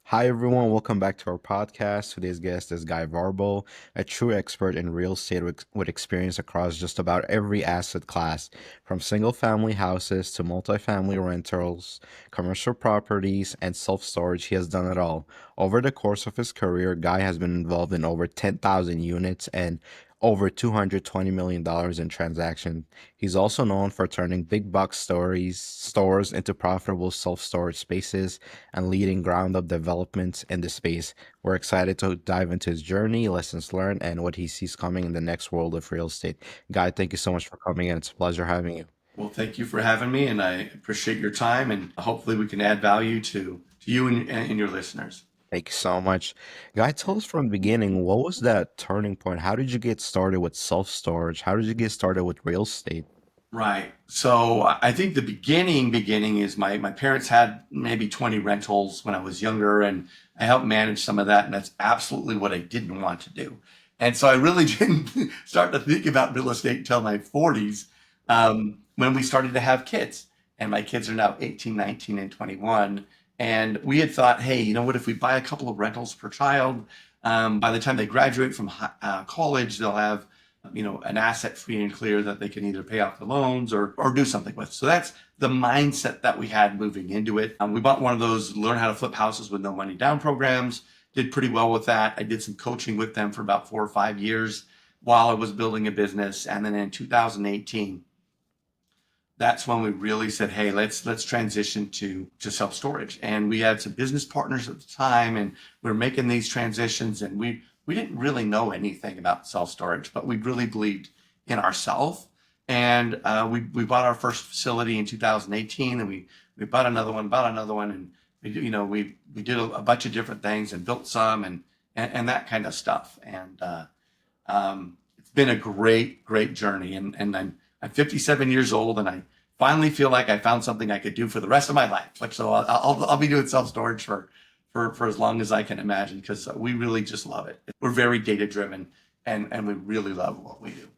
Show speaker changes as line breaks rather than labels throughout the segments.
Hi, everyone. Welcome back to our podcast. Today's guest is Guy Varble, a true expert in real estate with experience across just about every asset class, from single family houses to multifamily rentals, commercial properties, and self storage. He has done it all. Over the course of his career, Guy has been involved in over 10,000 units and over $220 million in transactions. He's also known for turning big box stores into profitable self-storage spaces and leading ground up developments in the space. We're excited to dive into his journey, lessons learned, and what he sees coming in the next world of real estate. Guy, thank you so much for coming in. It's a pleasure having you.
Well, thank you for having me, and I appreciate your time, and hopefully we can add value to you and your listeners.
Thank you so much. Guy, tell us from the beginning, what was that turning point? How did you get started with self-storage? How did you get started with real estate?
Right. So I think the beginning is my parents had maybe 20 rentals when I was younger, and I helped manage some of that, and that's absolutely what I didn't want to do. And so I really didn't start to think about real estate until my 40s, when we started to have kids. And my kids are now 18, 19, and 21. And we had thought, hey, you know what, if we buy a couple of rentals per child, by the time they graduate from college, they'll have an asset free and clear that they can either pay off the loans or do something with. So that's the mindset that we had moving into it. We bought one of those learn how to flip houses with no money down programs, did pretty well with that. I did some coaching with them for about 4 or 5 years while I was building a business. And then in 2018, that's when we really said, hey, let's transition to self storage. And we had some business partners at the time, and we were making these transitions, and we didn't really know anything about self storage, but we really believed in ourselves. And we bought our first facility in 2018, and we bought another one, and we did a bunch of different things and built some and that kind of stuff. And it's been a great journey. And I'm 57 years old, and I finally feel like I found something I could do for the rest of my life. Like, so I'll be doing self storage for as long as I can imagine, because we really just love it. We're very data driven, and we really love what we do.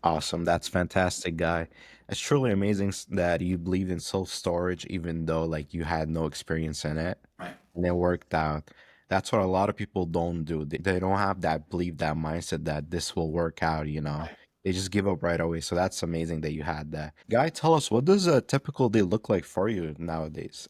Awesome. That's fantastic, Guy. It's truly amazing that you believed in self-storage even though like you had no experience in it
Right.
and it worked out. That's what a lot of people don't do. They don't have that belief, that mindset that this will work out.
Right.
They just give up right away. So that's amazing that you had that. Guy, tell us, what does a typical day look like for you nowadays?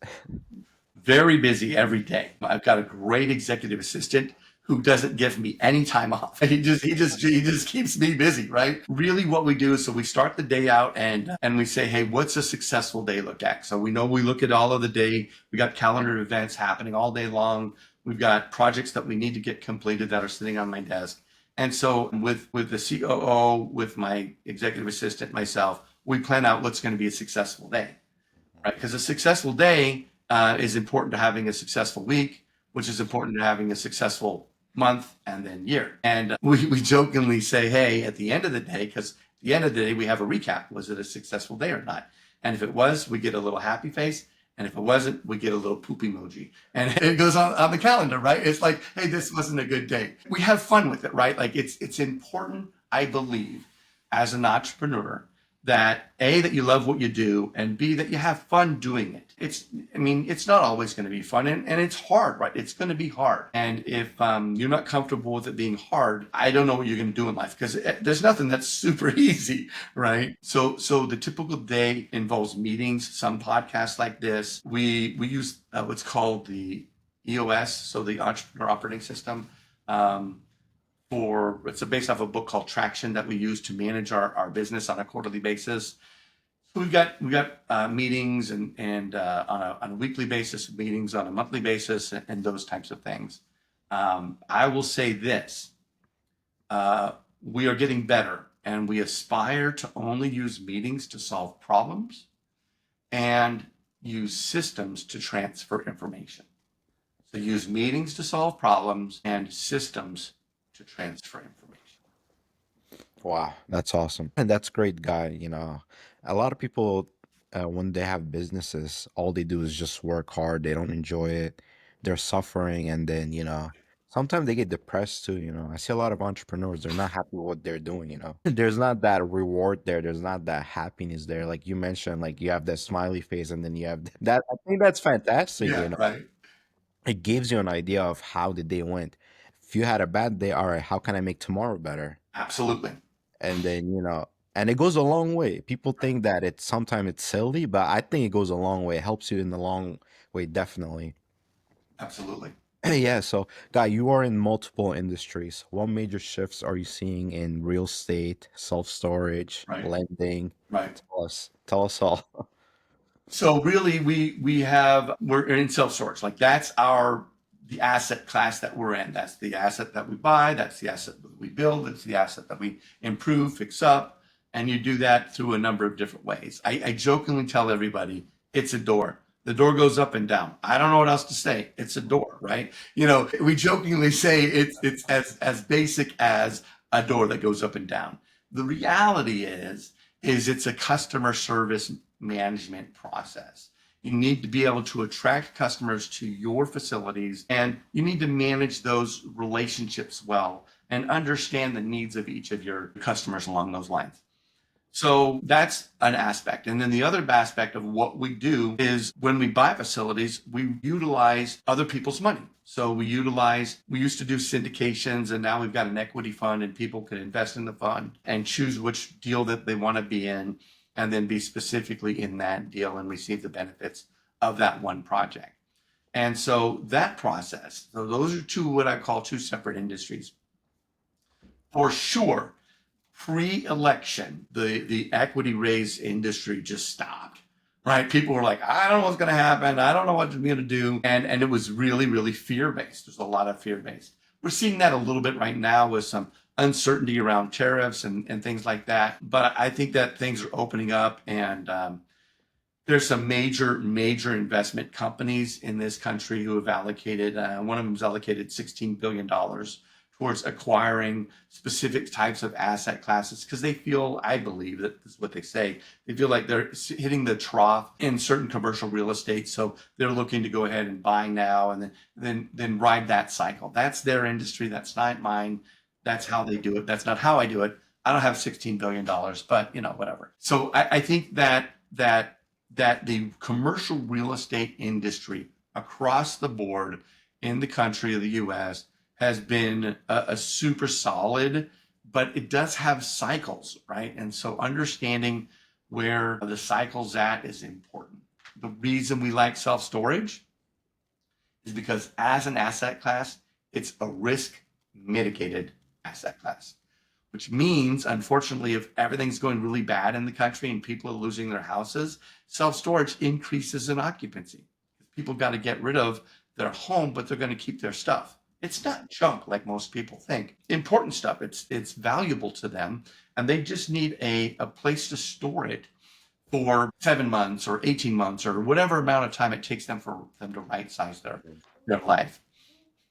Very busy every day. I've got a great executive assistant who doesn't give me any time off. He just keeps me busy, right? Really what we do is, so we start the day out, and we say, hey, what's a successful day look like? So we know, we look at all of the day. We got calendar events happening all day long. We've got projects that we need to get completed that are sitting on my desk. And so with the COO, with my executive assistant, myself, we plan out what's going to be a successful day, right? Because a successful day is important to having a successful week, which is important to having a successful month and then year. And we jokingly say, hey, at the end of the day, because at the end of the day, we have a recap. Was it a successful day or not? And if it was, we get a little happy face. And if it wasn't, we get a little poop emoji. And it goes on the calendar, right? It's like, hey, this wasn't a good day. We have fun with it, right? Like, it's important, I believe, as an entrepreneur, that A, that you love what you do, and B, that you have fun doing it. It's not always going to be fun, and it's hard, right? It's going to be hard. And if you're not comfortable with it being hard, I don't know what you're going to do in life, because there's nothing that's super easy, right? So the typical day involves meetings, some podcasts like this. We use what's called the EOS, so the Entrepreneur Operating System. It's based off a book called Traction that we use to manage our business on a quarterly basis. So we got meetings and on a weekly basis, meetings on a monthly basis, and those types of things. I will say this: we are getting better, and we aspire to only use meetings to solve problems and use systems to transfer information. So use meetings to solve problems and systems to transfer information.
Wow, that's awesome. And that's great, Guy. A lot of people, when they have businesses, all they do is just work hard. They don't enjoy it. They're suffering. And then, sometimes they get depressed too. I see a lot of entrepreneurs, they're not happy with what they're doing. There's not that reward there. There's not that happiness there. Like you mentioned, like you have that smiley face and then you have that. I think that's fantastic.
Yeah, right.
it gives you an idea of how the day went. If you had a bad day, all right, how can I make tomorrow better?
Absolutely.
And then, and it goes a long way. People think that it's sometimes it's silly, but I think it goes a long way. It helps you in the long way, definitely.
Absolutely.
Yeah, so Guy, you are in multiple industries. What major shifts are you seeing in real estate, self-storage,
Right.
lending?
Right.
Tell us all.
So really, we're in self storage. Like that's the asset class that we're in. That's the asset that we buy. That's the asset that we build. It's the asset that we improve, fix up, and you do that through a number of different ways. I jokingly tell everybody it's a door. The door goes up and down. I don't know what else to say. It's a door, right? We jokingly say it's as basic as a door that goes up and down. The reality is it's a customer service management process. You need to be able to attract customers to your facilities, and you need to manage those relationships well and understand the needs of each of your customers along those lines. So that's an aspect. And then the other aspect of what we do is when we buy facilities, we utilize other people's money. So we used to do syndications, and now we've got an equity fund, and people can invest in the fund and choose which deal that they want to be in, and then be specifically in that deal and receive the benefits of that one project. And so that process, so those are what I call two separate industries. For sure, pre-election, the equity raise industry just stopped. Right? People were like, I don't know what's going to happen. I don't know what we're going to do. And it was really, really fear based. There's a lot of fear based. We're seeing that a little bit right now with some uncertainty around tariffs and things like that. But I think that things are opening up, and there's some major investment companies in this country who have allocated, one of them's allocated $16 billion towards acquiring specific types of asset classes because they feel, I believe that this is what they say, they feel like they're hitting the trough in certain commercial real estate. So they're looking to go ahead and buy now and then ride that cycle. That's their industry. That's not mine. That's how they do it. That's not how I do it. I don't have $16 billion, but whatever. So I think that the commercial real estate industry across the board in the country of the US has been a super solid, but it does have cycles, right? And so understanding where the cycle's at is important. The reason we like self storage is because as an asset class, it's a risk mitigated asset class, which means, unfortunately, if everything's going really bad in the country and people are losing their houses, self storage increases in occupancy. People got to get rid of their home, but they're going to keep their stuff. It's not junk like most people think. Important stuff. It's valuable to them, and they just need a place to store it for 7 months or 18 months or whatever amount of time it takes them for them to right size their life.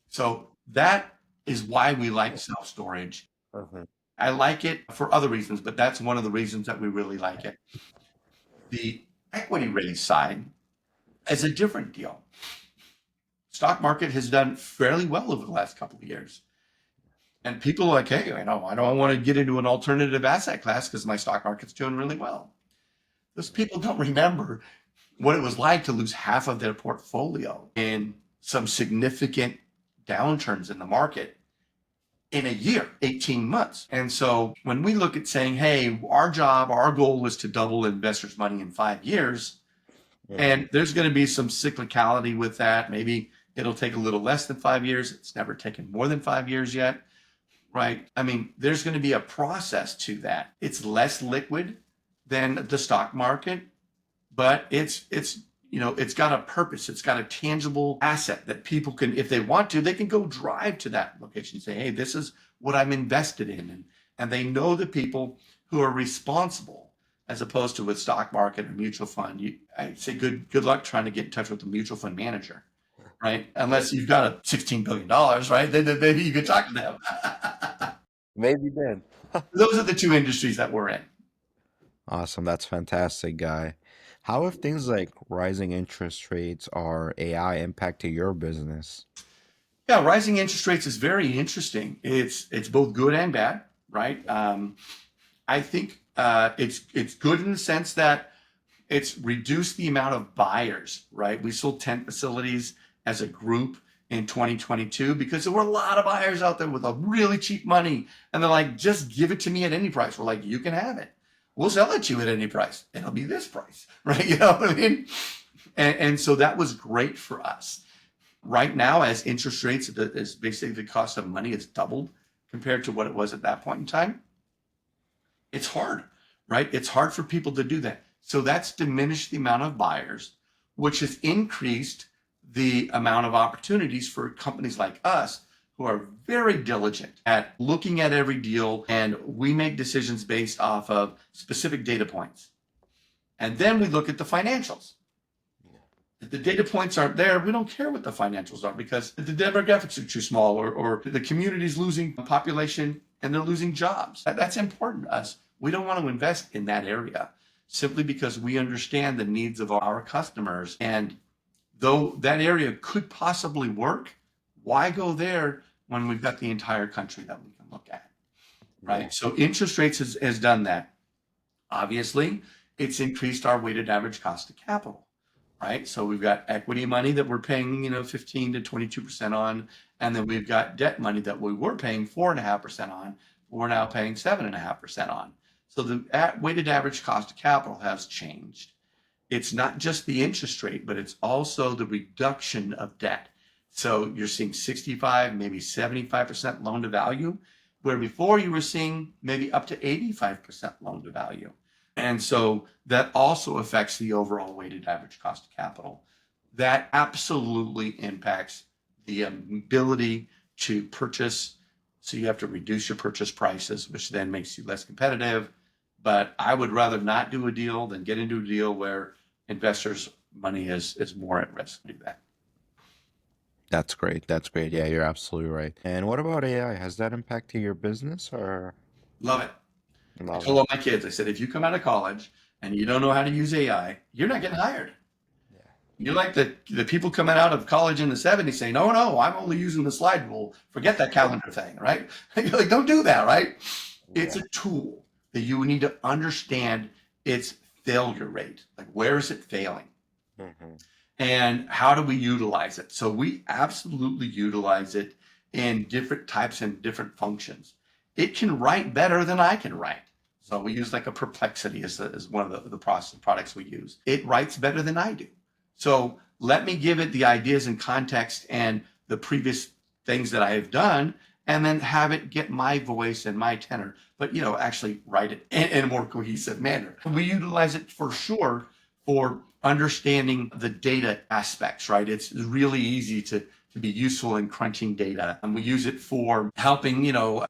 So that is why we like self storage.
Mhm.
I like it for other reasons, but that's one of the reasons that we really like it. The equity raise side is a different deal. Stock market has done fairly well over the last couple of years. And people are like, hey, I don't want to get into an alternative asset class because my stock market's doing really well. Those people don't remember what it was like to lose half of their portfolio in some significant downturns in the market in a year, 18 months. And so when we look at saying, hey, our goal is to double investors' money in 5 years,
Mhm.
and there's going to be some cyclicality with that. Maybe it'll take a little less than 5 years. It's never taken more than 5 years yet, right? I mean, there's going to be a process to that. It's less liquid than the stock market, but it's got a purpose. It's got a tangible asset that people can, if they want to, they can go drive to that location and say, hey, this is what I'm invested in. And they know the people who are responsible, as opposed to with stock market or mutual fund. I say good luck trying to get in touch with the mutual fund manager, right? Unless you've got a $16 billion, right? Then maybe you could talk to them.
Maybe then.
Those are the two industries that we're in.
Awesome. That's fantastic, Guy. How have things like rising interest rates or AI impacted your business?
Yeah, rising interest rates is very interesting. It's both good and bad, right? I think it's good in the sense that it's reduced the amount of buyers, right? We sold 10 facilities, as a group in 2022 because there were a lot of buyers out there with a really cheap money. And they're like, just give it to me at any price. We're like, you can have it. We'll sell it to you at any price. It'll be this price, right? You know what I mean? And so that was great for us. Right now, as interest rates, is basically the cost of money has doubled compared to what it was at that point in time. It's hard, right? It's hard for people to do that. So that's diminished the amount of buyers, which has increased the amount of opportunities for companies like us who are very diligent at looking at every deal, and we make decisions based off of specific data points. And then we look at the financials. If the data points aren't there, we don't care what the financials are because the demographics are too small, or the community's losing population and they're losing jobs. That's important to us. We don't want to invest in that area simply because we understand the needs of our customers. And though that area could possibly work, why go there when we've got the entire country that we can look at, right? Yeah. So interest rates has done that. Obviously, it's increased our weighted average cost of capital, right? So we've got equity money that we're paying, 15 to 22% on, and then we've got debt money that we were paying 4.5% on. We're now paying 7.5% on. So the weighted average cost of capital has changed. It's not just the interest rate, but it's also the reduction of debt. So you're seeing 65, maybe 75% loan to value, where before you were seeing maybe up to 85% loan to value. And so that also affects the overall weighted average cost of capital. That absolutely impacts the ability to purchase. So you have to reduce your purchase prices, which then makes you less competitive. But I would rather not do a deal than get into a deal where investors' money is more at risk to do that.
That's great. That's great. Yeah, you're absolutely right. And what about AI? Has that impacted your business or
Love it. I
love
told
it?
all my kids, I said, if you come out of college and you don't know how to use AI, you're not getting hired.
Yeah.
You're like the people coming out of college in the 70s saying, no, I'm only using the slide rule. Forget that calendar thing, right? You're like, don't do that, right? It's
Yeah.
a tool that you need to understand its failure rate. Like, where is it failing?
Hmm.
And how do we utilize it? So we absolutely utilize it in different types and different functions. It can write better than I can write. So we use like a Perplexity as one of the products we use. It writes better than I do. So let me give it the ideas and context and the previous things that I have done, and then have it get my voice and my tenor, but actually write it in a more cohesive manner. We utilize it for sure for understanding the data aspects, right? It's really easy to be useful in crunching data. And we use it for helping,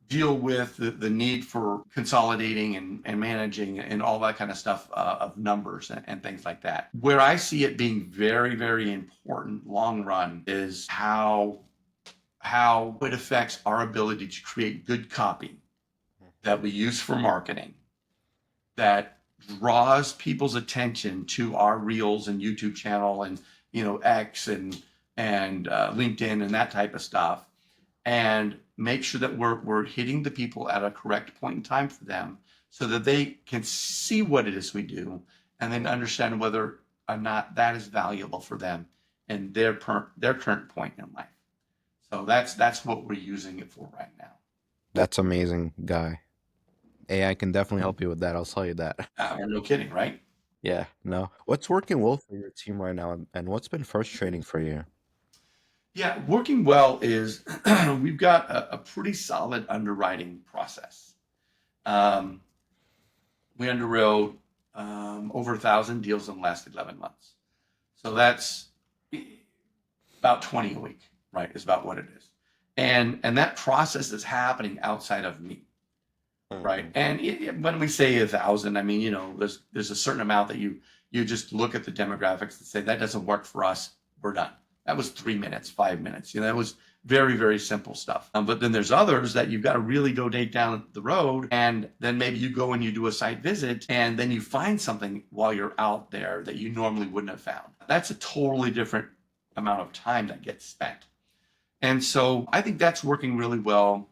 deal with the need for consolidating and managing and all that kind of stuff of numbers and things like that. Where I see it being very, very important long run is how it affects our ability to create good copy that we use for marketing, that draws people's attention to our Reels and YouTube channel and X and LinkedIn and that type of stuff, and make sure that we're hitting the people at a correct point in time for them, so that they can see what it is we do and then understand whether or not that is valuable for them and their current point in life. So that's what we're using it for right now.
That's amazing, Guy. AI can definitely help you with that. I'll tell you that.
No kidding, right?
Yeah, no. What's working well for your team right now, and what's been frustrating for you?
Yeah, working well is we've got a pretty solid underwriting process. Um, we underwrote over 1,000 deals in the last 11 months. So that's about 20 a week, right? Is about what it is. And that process is happening outside of me, right?
Hmm.
And when we say 1,000, I mean, there's a certain amount that you just look at the demographics and say that doesn't work for us. We're done. That was 3 minutes, 5 minutes. That was very, very simple stuff. But then there's others that you've got to really go down the road, and then maybe you go and you do a site visit, and then you find something while you're out there that you normally wouldn't have found. That's a totally different amount of time that gets spent. And so I think that's working really well.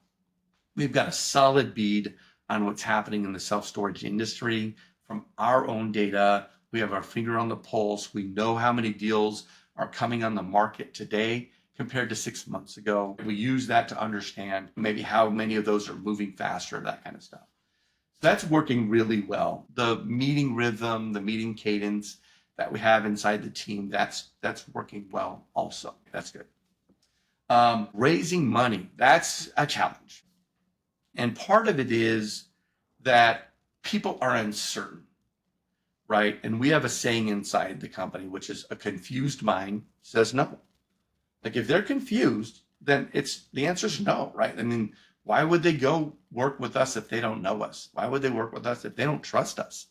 We've got a solid bead on what's happening in the self-storage industry from our own data. We have our finger on the pulse. We know how many deals are coming on the market today compared to 6 months ago. We use that to understand maybe how many of those are moving faster, that kind of stuff. So that's working really well. The meeting rhythm, the meeting cadence that we have inside the team, that's working well also. That's good. Raising money, that's a challenge. And part of it is that people are uncertain, right? And we have a saying inside the company, which is a confused mind says no. Like if they're confused, then the answer is no, right? I mean, why would they go work with us if they don't know us? Why would they work with us if they don't trust us?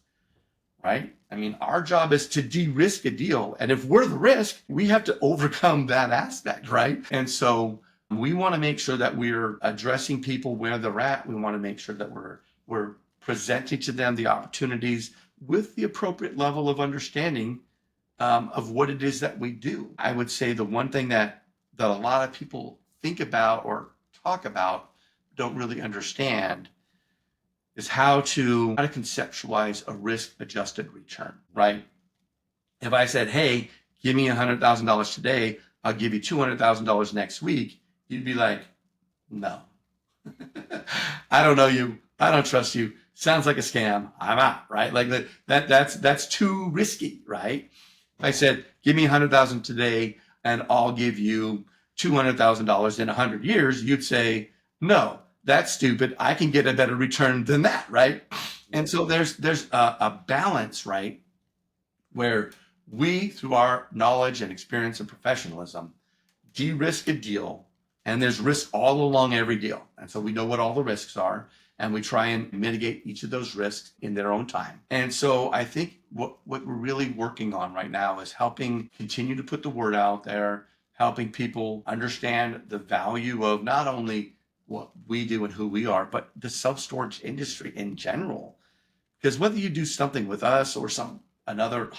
Right? I mean, our job is to de-risk a deal. And if we're the risk, we have to overcome that aspect, right? And so we want to make sure that we're addressing people where they're at. We want to make sure that we're presenting to them the opportunities with the appropriate level of understanding of what it is that we do. I would say the one thing that a lot of people think about or talk about, don't really understand, is how to conceptualize a risk-adjusted return, right? If I said, hey, give me $100,000 today, I'll give you $200,000 next week, you'd be like, no. I don't know you. I don't trust you. Sounds like a scam. I'm out, right? Like that's too risky, right? If I said, give me 100,000 today and I'll give you $200,000 in 100 years, you'd say, no, that's stupid. I can get a better return than that, right? And so there's a balance, right, where we, through our knowledge and experience and professionalism, de-risk a deal, and there's risk all along every deal. And so we know what all the risks are, and we try and mitigate each of those risks in their own time. And so I think what we're really working on right now is helping continue to put the word out there, helping people understand the value of not only what we do and who we are, but the self-storage industry in general. Because whether you do something with us or another,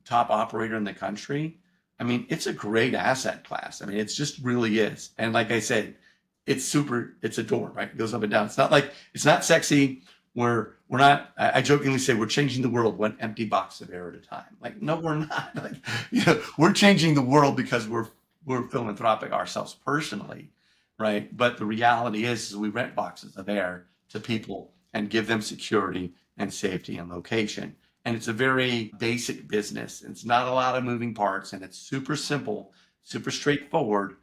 top operator in the country, I mean, it's a great asset class. I mean, it just really is. And like I said, it's a door, right? It goes up and down. It's not sexy. We're not, I jokingly say we're changing the world one empty box of air at a time. Like, no, we're not. We're changing the world because we're philanthropic ourselves personally, right? But the reality is we rent boxes of air to people and give them security and safety and location. And it's a very basic business. It's not a lot of moving parts, and it's super simple, super straightforward,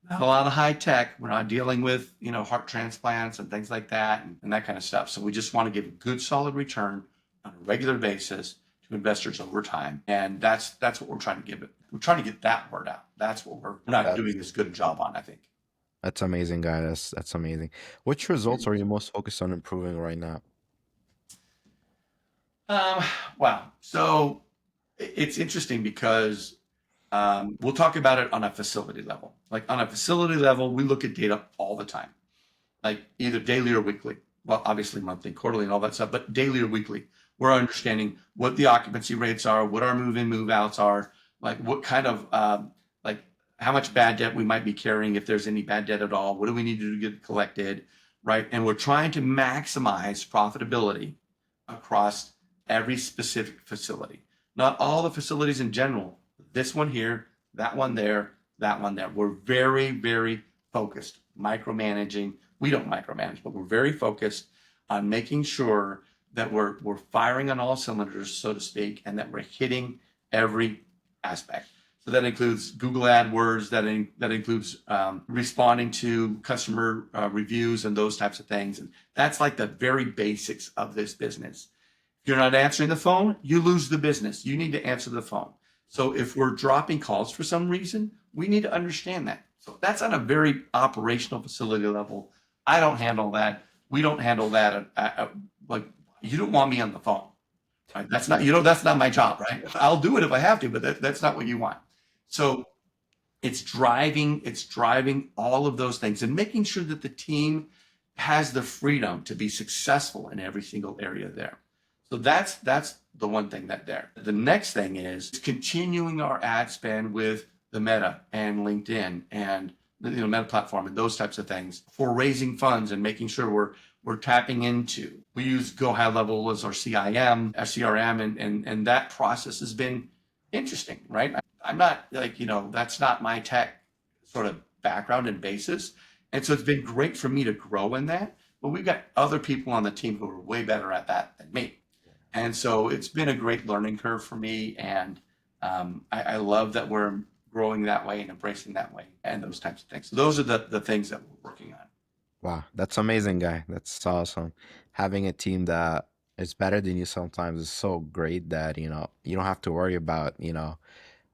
not a lot of high tech. We're not dealing with, heart transplants and things like that and that kind of stuff. So we just want to give a good, solid return on a regular basis to investors over time. And that's what we're trying to give it. We're trying to get that word out. That's what we're not
That
doing as good a job on, I think.
that's amazing, guy. That's amazing. Which results are you most focused on improving right now?
Um, wow. So it's interesting because we'll talk about it on a facility level. Like on a facility level, we look at data all the time, like either daily or weekly. Well, obviously monthly, quarterly, and all that stuff, but daily or weekly. We're understanding what the occupancy rates are, what our move-in, move-outs are, like what kind of, like how much bad debt we might be carrying, if there's any bad debt at all. What do we need to do to get collected, right? And we're trying to maximize profitability across every specific facility. Not all the facilities in general. This one here, that one there, that one there. We're very, very focused, micromanaging. We don't micromanage, but we're very focused on making sure that we're firing on all cylinders, so to speak, and that we're hitting every aspect. So that includes Google AdWords, that includes responding to customer reviews and those types of things. And that's like the very basics of this business. If you're not answering the phone, you lose the business. You need to answer the phone. So if we're dropping calls for some reason, we need to understand that. So that's on a very operational facility level. I don't handle that. We don't handle that. Like you don't want me on the phone. Right? That's not my job, right? I'll do it if I have to, but that's not what you want. So it's driving all of those things and making sure that the team has the freedom to be successful in every single area there. So that's the one thing that there. The next thing is continuing our ad spend with the Meta and LinkedIn and the Meta platform and those types of things for raising funds and making sure we're tapping into. We use Go High Level as our CRM, and that process has been interesting, right? I'm not like, that's not my tech sort of background and basis. And so it's been great for me to grow in that. But we've got other people on the team who are way better at that than me. And so it's been a great learning curve for me. And I love that we're growing that way and embracing that way and those types of things. So those are the things that we're working on.
Wow, that's amazing, guy. That's awesome. Having a team that is better than you sometimes is so great that, you don't have to worry about,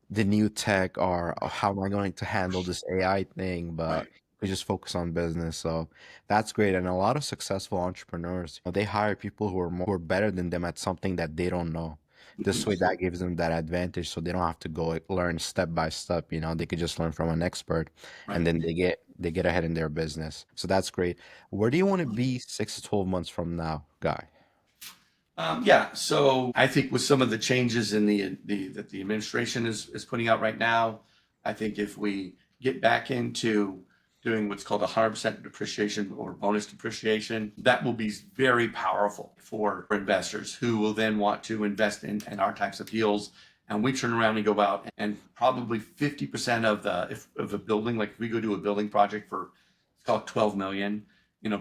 the new tech or how am I going to handle this AI thing, but
Right.
we just focus on business. So that's great. And a lot of successful entrepreneurs, they hire people who are better than them at something that they don't know. This way,
Mhm.
that gives them that advantage, so they don't have to go learn step by step. They could just learn from an expert, and
Right.
then they get ahead in their business. So that's great. Where do you want to be 6 to 12 months from now, Guy?
Yeah, so I think with some of the changes in the that the administration is putting out right now, I think if we get back into doing what's called a 100% depreciation or bonus depreciation, that will be very powerful for investors who will then want to invest in our types of deals. And we turn around and go out and probably 50% of of a building, like if we go do a building project for it's called 12 million,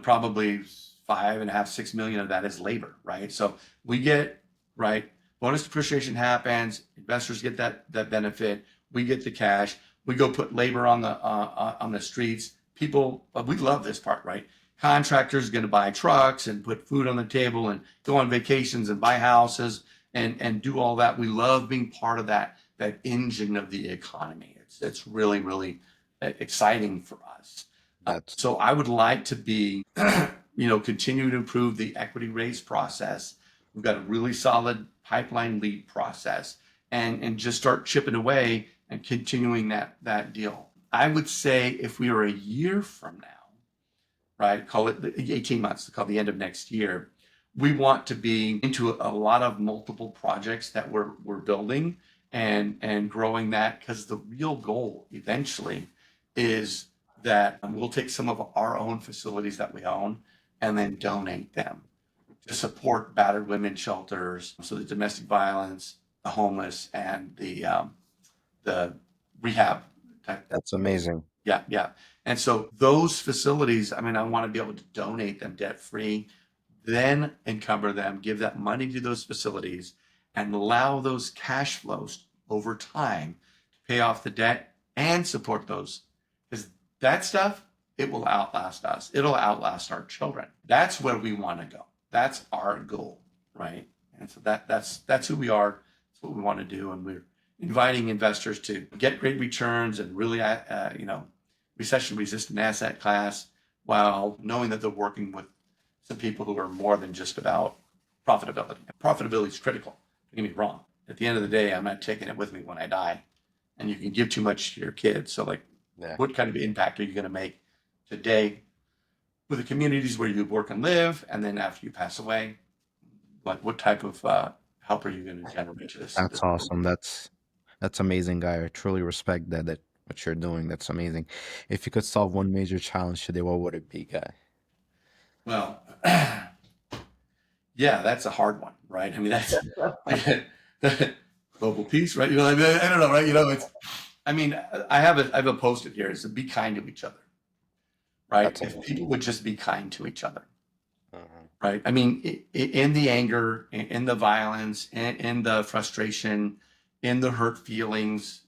probably 5.5, 6 million of that is labor, right? So we get right bonus depreciation happens, investors get that benefit, we get the cash, we go put labor on the streets. People, we love this part, right? Contractors going to buy trucks and put food on the table and go on vacations and buy houses and do all that. We love being part of that engine of the economy. It's really really exciting for us.
That's
So I would like to be, continue to improve the equity raise process. We've got a really solid pipeline lead process and just start chipping away and continuing that deal. I would say if we are a year from now, right, call it 18 months, call the end of next year, we want to be into a lot of multiple projects that we're building and growing that because the real goal eventually is that we'll take some of our own facilities that we own and then donate them to support battered women shelters, so the domestic violence, the homeless, and the rehab type.
that's amazing.
Yeah, yeah. And so those facilities, I mean, I want to be able to donate them debt free, then encumber them, give that money to those facilities, and allow those cash flows over time to pay off the debt and support those. Because that stuff, it will outlast us. It'll outlast our children. That's where we want to go. That's our goal, right? And so that's who we are. That's what we want to do, and we're inviting investors to get great returns and really, recession resistant asset class while knowing that they're working with some people who are more than just about profitability. Profitability is critical. Don't get me wrong. At the end of the day, I'm not taking it with me when I die. And you can give too much to your kids. So, like,
Yeah,
what kind of impact are you going to make today with the communities where you work and live? And then after you pass away, like, what type of help are you going to generate to this
that's awesome. That's amazing, Guy. I truly respect that what you're doing. That's amazing. If you could solve one major challenge today, what would it be, Guy?
Well, yeah, that's a hard one, right? I mean, that's global peace, right? I mean, I don't know, right? I mean, I have a post-it here. It's to be kind to each other, right?
That's
If
amazing.
people would just be kind to each other,
Mhm.
right? I mean, in the anger, in the violence, in the frustration, in the hurt feelings,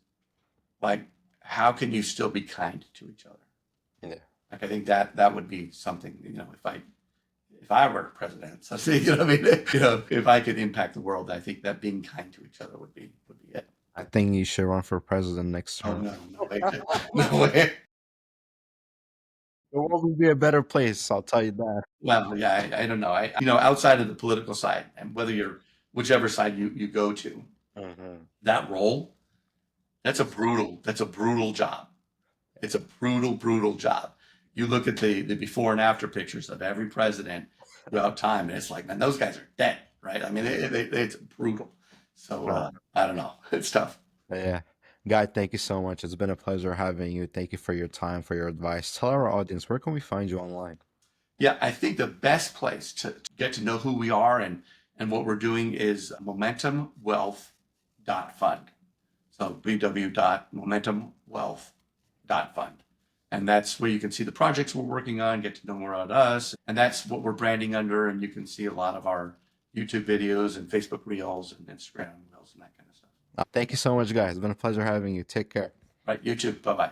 like, how can you still be kind to each other?
Yeah,
Like, I think that would be something, if I were president, so I mean, if I could impact the world, I think that being kind to each other would be it.
I think you should run for president next
Oh
term.
no, no way, no way.
The world would be a better place, I'll tell you that.
Well, yeah, I don't know. Outside of the political side, and whether you're whichever side you go to,
Hmm.
that role, that's a brutal job. It's a brutal job. You look at the before and after pictures of every president throughout time, and it's like, man, those guys are dead, right? I mean, it's brutal. So
No,
I don't know. It's tough.
yeah. Guy, thank you so much. It's been a pleasure having you. Thank you for your time, for your advice. Tell our audience, where can we find you online?
Yeah, I think the best place to get to know who we are and what we're doing is momentumwealth.fund. So www.momentumwealth.fund. And that's where you can see the projects we're working on, get to know more about us. And that's what we're branding under. And you can see a lot of our YouTube videos and Facebook Reels and Instagram Reels and that kind of stuff.
Thank you so much, guys. It's been a pleasure having you. Take care.
Right, YouTube. Bye bye.